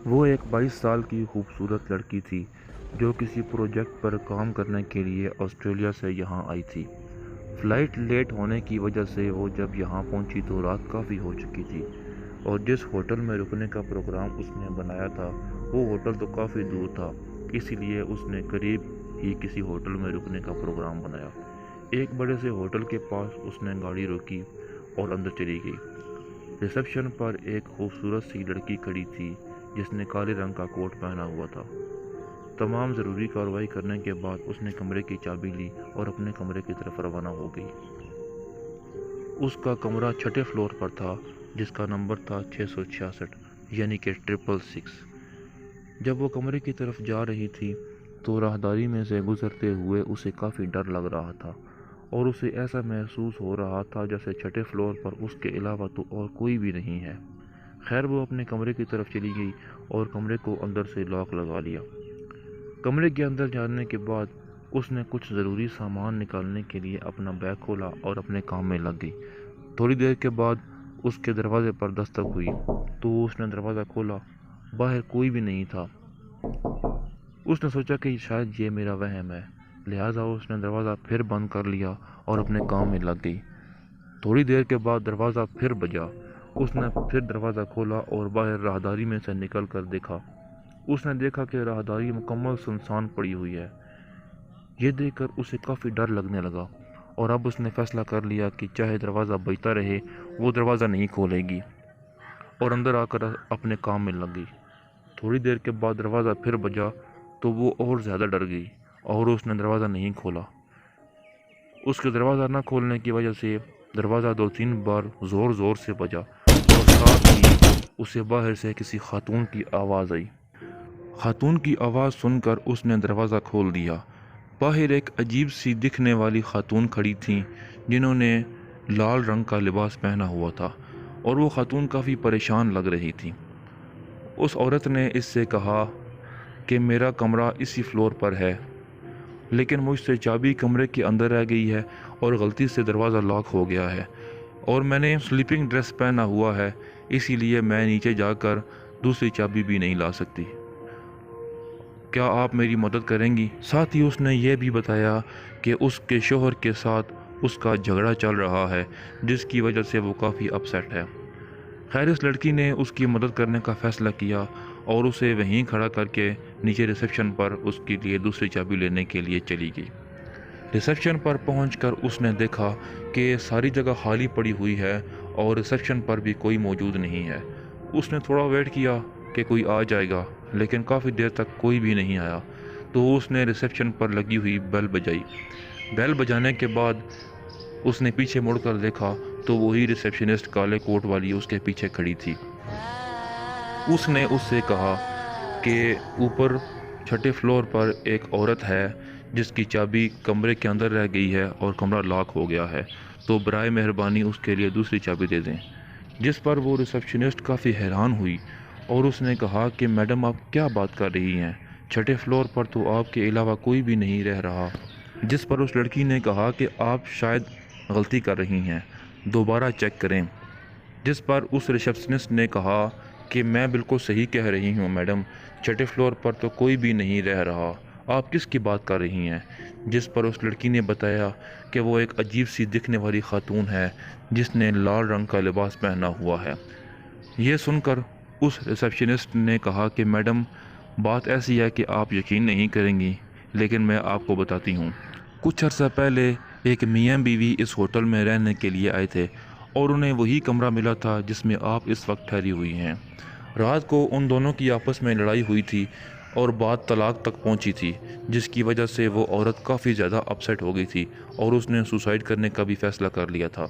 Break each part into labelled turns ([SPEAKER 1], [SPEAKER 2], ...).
[SPEAKER 1] وہ ایک 22 سال کی خوبصورت لڑکی تھی جو کسی پروجیکٹ پر کام کرنے کے لیے آسٹریلیا سے یہاں آئی تھی۔ فلائٹ لیٹ ہونے کی وجہ سے وہ جب یہاں پہنچی تو رات کافی ہو چکی تھی، اور جس ہوٹل میں رکنے کا پروگرام اس نے بنایا تھا وہ ہوٹل تو کافی دور تھا، اسی لیے اس نے قریب ہی کسی ہوٹل میں رکنے کا پروگرام بنایا۔ ایک بڑے سے ہوٹل کے پاس اس نے گاڑی روکی اور اندر چلی گئی۔ ریسیپشن پر ایک خوبصورت سی لڑکی کھڑی تھی جس نے کالے رنگ کا کوٹ پہنا ہوا تھا۔ تمام ضروری کارروائی کرنے کے بعد اس نے کمرے کی چابی لی اور اپنے کمرے کی طرف روانہ ہو گئی۔ اس کا کمرہ چھٹے فلور پر تھا جس کا نمبر تھا 666 یعنی کہ 666۔ جب وہ کمرے کی طرف جا رہی تھی تو راہداری میں سے گزرتے ہوئے اسے کافی ڈر لگ رہا تھا، اور اسے ایسا محسوس ہو رہا تھا جیسے چھٹے فلور پر اس کے علاوہ تو اور کوئی بھی نہیں ہے۔ خیر وہ اپنے کمرے کی طرف چلی گئی اور کمرے کو اندر سے لاک لگا لیا۔ کمرے کے اندر جانے کے بعد اس نے کچھ ضروری سامان نکالنے کے لیے اپنا بیگ کھولا اور اپنے کام میں لگ گئی۔ تھوڑی دیر کے بعد اس کے دروازے پر دستک ہوئی تو اس نے دروازہ کھولا، باہر کوئی بھی نہیں تھا۔ اس نے سوچا کہ شاید یہ میرا وہم ہے، لہٰذا اس نے دروازہ پھر بند کر لیا اور اپنے کام میں لگ گئی۔ تھوڑی دیر کے بعد دروازہ پھر بجا۔ اس نے پھر دروازہ کھولا اور باہر راہداری میں سے نکل کر دیکھا۔ اس نے دیکھا کہ راہداری مکمل سنسان پڑی ہوئی ہے۔ یہ دیکھ کر اسے کافی ڈر لگنے لگا، اور اب اس نے فیصلہ کر لیا کہ چاہے دروازہ بجتا رہے وہ دروازہ نہیں کھولے گی، اور اندر آ کر اپنے کام میں لگ گئی۔ تھوڑی دیر کے بعد دروازہ پھر بجا تو وہ اور زیادہ ڈر گئی اور اس نے دروازہ نہیں کھولا۔ اس کے دروازہ نہ کھولنے کی وجہ سے دروازہ 2-3 بار زور زور سے بجا، اور ساتھ ہی اسے باہر سے کسی خاتون کی آواز آئی۔ خاتون کی آواز سن کر اس نے دروازہ کھول دیا۔ باہر ایک عجیب سی دکھنے والی خاتون کھڑی تھیں جنہوں نے لال رنگ کا لباس پہنا ہوا تھا، اور وہ خاتون کافی پریشان لگ رہی تھی۔ اس عورت نے اس سے کہا کہ میرا کمرہ اسی فلور پر ہے، لیکن مجھ سے چابی کمرے کے اندر رہ گئی ہے اور غلطی سے دروازہ لاک ہو گیا ہے، اور میں نے سلیپنگ ڈریس پہنا ہوا ہے، اسی لیے میں نیچے جا کر دوسری چابی بھی نہیں لا سکتی۔ کیا آپ میری مدد کریں گی؟ ساتھ ہی اس نے یہ بھی بتایا کہ اس کے شوہر کے ساتھ اس کا جھگڑا چل رہا ہے جس کی وجہ سے وہ کافی اپسیٹ ہے۔ خیر اس لڑکی نے اس کی مدد کرنے کا فیصلہ کیا اور اسے وہیں کھڑا کر کے نیچے ریسیپشن پر اس کے لیے دوسری چابی لینے کے لیے چلی گئی۔ ریسیپشن پر پہنچ کر اس نے دیکھا کہ ساری جگہ خالی پڑی ہوئی ہے اور ریسیپشن پر بھی کوئی موجود نہیں ہے۔ اس نے تھوڑا ویٹ کیا کہ کوئی آ جائے گا، لیکن کافی دیر تک کوئی بھی نہیں آیا، تو اس نے ریسیپشن پر لگی ہوئی بیل بجائی۔ بیل بجانے کے بعد اس نے پیچھے مڑ کر دیکھا تو وہی ریسیپشنسٹ کالے کوٹ والی اس کے پیچھے کھڑی تھی۔ اس نے اس سے کہا کہ اوپر چھٹے فلور پر ایک عورت ہے جس کی چابی کمرے کے اندر رہ گئی ہے اور کمرہ لاک ہو گیا ہے، تو برائے مہربانی اس کے لیے دوسری چابی دے دیں۔ جس پر وہ ریسیپشنسٹ کافی حیران ہوئی اور اس نے کہا کہ میڈم آپ کیا بات کر رہی ہیں، چھٹے فلور پر تو آپ کے علاوہ کوئی بھی نہیں رہ رہا۔ جس پر اس لڑکی نے کہا کہ آپ شاید غلطی کر رہی ہیں، دوبارہ چیک کریں۔ جس پر اس ریسیپشنسٹ نے کہا کہ میں بالکل صحیح کہہ رہی ہوں میڈم، چھٹے فلور پر تو کوئی بھی نہیں رہ رہا، آپ کس کی بات کر رہی ہیں؟ جس پر اس لڑکی نے بتایا کہ وہ ایک عجیب سی دکھنے والی خاتون ہے جس نے لال رنگ کا لباس پہنا ہوا ہے۔ یہ سن کر اس ریسیپشنسٹ نے کہا کہ میڈم بات ایسی ہے کہ آپ یقین نہیں کریں گی، لیکن میں آپ کو بتاتی ہوں۔ کچھ عرصہ پہلے ایک میاں بیوی اس ہوٹل میں رہنے کے لیے آئے تھے اور انہیں وہی کمرہ ملا تھا جس میں آپ اس وقت ٹھہری ہوئی ہیں۔ رات کو ان دونوں کی آپس میں لڑائی ہوئی تھی اور بات طلاق تک پہنچی تھی، جس کی وجہ سے وہ عورت کافی زیادہ اپسیٹ ہو گئی تھی اور اس نے سوسائڈ کرنے کا بھی فیصلہ کر لیا تھا۔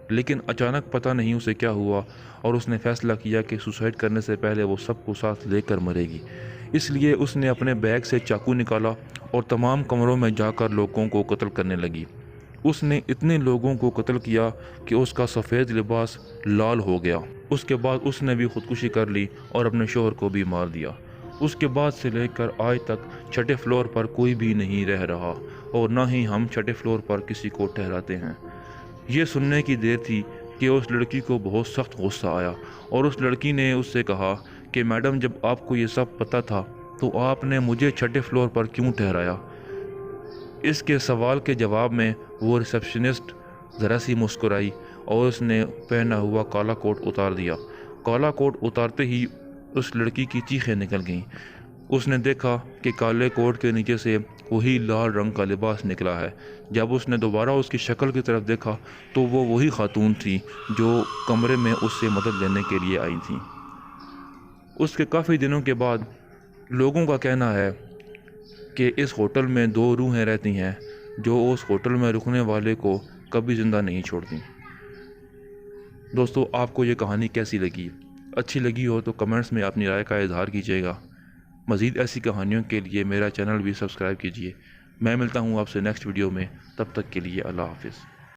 [SPEAKER 1] لیکن اچانک پتہ نہیں اسے کیا ہوا اور اس نے فیصلہ کیا کہ سوسائڈ کرنے سے پہلے وہ سب کو ساتھ لے کر مرے گی۔ اس لیے اس نے اپنے بیگ سے چاقو نکالا اور تمام کمروں میں جا کر لوگوں کو قتل کرنے لگی۔ اس نے اتنے لوگوں کو قتل کیا کہ اس کا سفید لباس لال ہو گیا۔ اس کے بعد اس نے بھی خودکشی کر لی اور اپنے شوہر کو بھی مار دیا۔ اس کے بعد سے لے کر آج تک چھٹے فلور پر کوئی بھی نہیں رہ رہا، اور نہ ہی ہم چھٹے فلور پر کسی کو ٹھہراتے ہیں۔ یہ سننے کی دیر تھی کہ اس لڑکی کو بہت سخت غصہ آیا اور اس لڑکی نے اس سے کہا کہ میڈم جب آپ کو یہ سب پتہ تھا تو آپ نے مجھے چھٹے فلور پر کیوں ٹھہرایا؟ اس کے سوال کے جواب میں وہ ریسپشنسٹ ذرا سی مسکرائی اور اس نے پہنا ہوا کالا کوٹ اتار دیا۔ کالا کوٹ اتارتے ہی اس لڑکی کی چیخیں نکل گئیں۔ اس نے دیکھا کہ کالے کوٹ کے نیچے سے وہی لال رنگ کا لباس نکلا ہے۔ جب اس نے دوبارہ اس کی شکل کی طرف دیکھا تو وہ وہی خاتون تھی جو کمرے میں اس سے مدد لینے کے لیے آئی تھیں۔ اس کے کافی دنوں کے بعد لوگوں کا کہنا ہے کہ اس ہوٹل میں 2 روحیں رہتی ہیں جو اس ہوٹل میں رکنے والے کو کبھی زندہ نہیں چھوڑتی۔ دوستو، آپ کو یہ کہانی کیسی لگی؟ اچھی لگی ہو تو کمنٹس میں اپنی رائے کا اظہار کیجیے گا۔ مزید ایسی کہانیوں کے لیے میرا چینل بھی سبسکرائب کیجیے۔ میں ملتا ہوں آپ سے نیکسٹ ویڈیو میں، تب تک کے لیے اللہ حافظ۔